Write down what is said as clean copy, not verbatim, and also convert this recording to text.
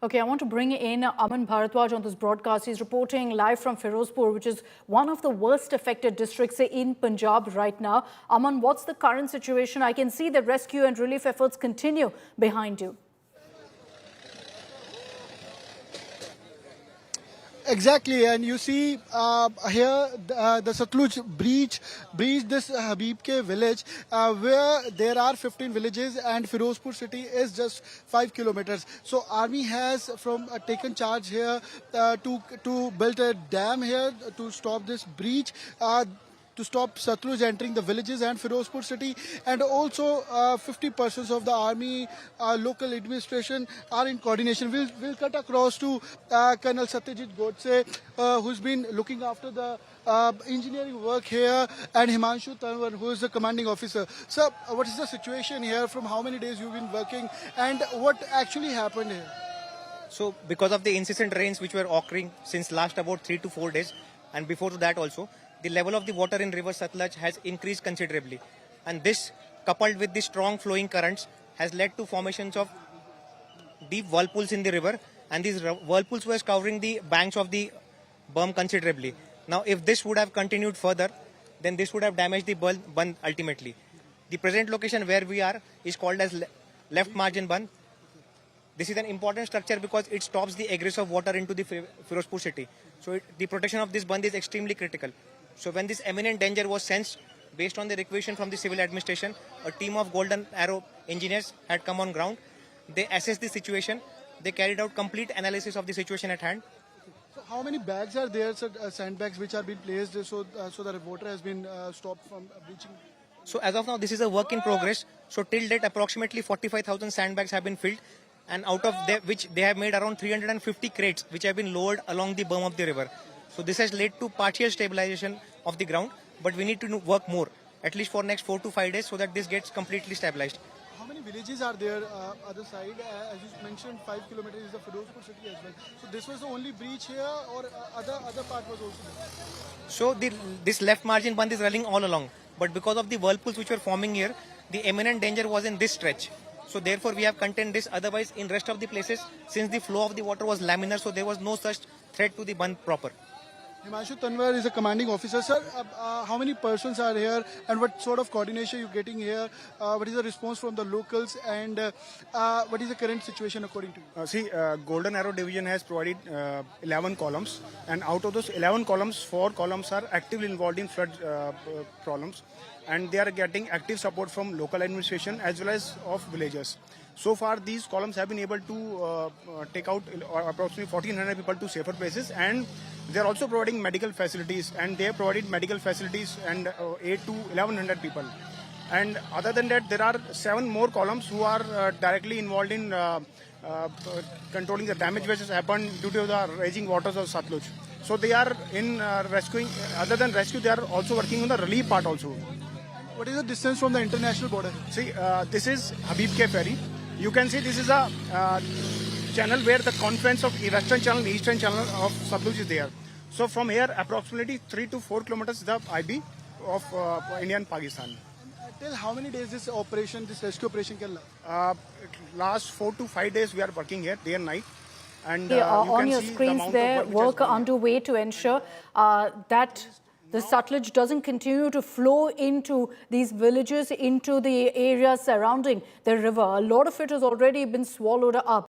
Okay, I want to bring in Aman Bharadwaj on this broadcast. He's reporting live from Firozpur, which is one of the worst affected districts in Punjab right now. Aman, what's the current situation? I can see that rescue and relief efforts continue behind you. Exactly, and you see here the Satluj breached this Habib Ke village where there are 15 villages and Firozpur city is just 5 kilometers. So army has taken charge here to build a dam here to stop this breach. To stop Satluj entering the villages and Firozpur city, and also 50 persons of the army, local administration are in coordination. We'll cut across to Colonel Satyajit Godse, who's been looking after the engineering work here, and Himanshu Tanwar, who is the commanding officer. Sir, what is the situation here? From how many days you've been working, and what actually happened here? So, because of the incessant rains which were occurring since last about 3 to 4 days, and before that also, the level of the water in river Satluj has increased considerably. And this, coupled with the strong flowing currents, has led to formations of deep whirlpools in the river. And these whirlpools were covering the banks of the berm considerably. Now, if this would have continued further, then this would have damaged the bund ultimately. The present location where we are is called as left margin bund. This is an important structure because it stops the egress of water into the Firozpur city. So the protection of this bund is extremely critical. So when this imminent danger was sensed, based on the requisition from the civil administration, a team of Golden Arrow engineers had come on ground. They assessed the situation. They carried out complete analysis of the situation at hand. So how many bags are there, sandbags which are being placed so that water has been stopped from breaching? So as of now, this is a work in progress. So till date, approximately 45,000 sandbags have been filled, and out of which they have made around 350 crates which have been lowered along the berm of the river. So this has led to partial stabilization of the ground, but we need to work more, at least for next 4 to 5 days, so that this gets completely stabilized. How many villages are there other side? As you mentioned, 5 kilometers is the Firozpur city as well. So this was the only breach here, or other part was also there? So this left margin bund is running all along, but because of the whirlpools which were forming here, the imminent danger was in this stretch. So therefore we have contained this. Otherwise, in rest of the places, since the flow of the water was laminar, so there was no such threat to the bund proper. Himanshu Tanwar is a commanding officer. Sir, how many persons are here, and what sort of coordination you're getting here? What is the response from the locals, and what is the current situation according to you? Golden Arrow Division has provided 11 columns, and out of those 11 columns, 4 columns are actively involved in flood problems, and they are getting active support from local administration as well as of villagers. So far, these columns have been able to take out approximately 1,400 people to safer places, and they are also providing medical facilities, and they have provided medical facilities and aid to 1,100 people. And other than that, there are 7 more columns who are directly involved in controlling the damage which has happened due to the raging waters of Satluj. So they are in rescuing. Other than rescue, they are also working on the relief part also. What is the distance from the international border? See, this is Habib Ke ferry. You can see this is a channel where the confluence of western channel and eastern channel of Satluj is there. So from here, approximately 3 to 4 kilometers is the IB of India and Pakistan. Till how many days this rescue operation can last? Last 4 to 5 days we are working here, day and night. And on your screens there, work underway to ensure that the Satluj doesn't continue to flow into these villages, into the areas surrounding the river. A lot of it has already been swallowed up.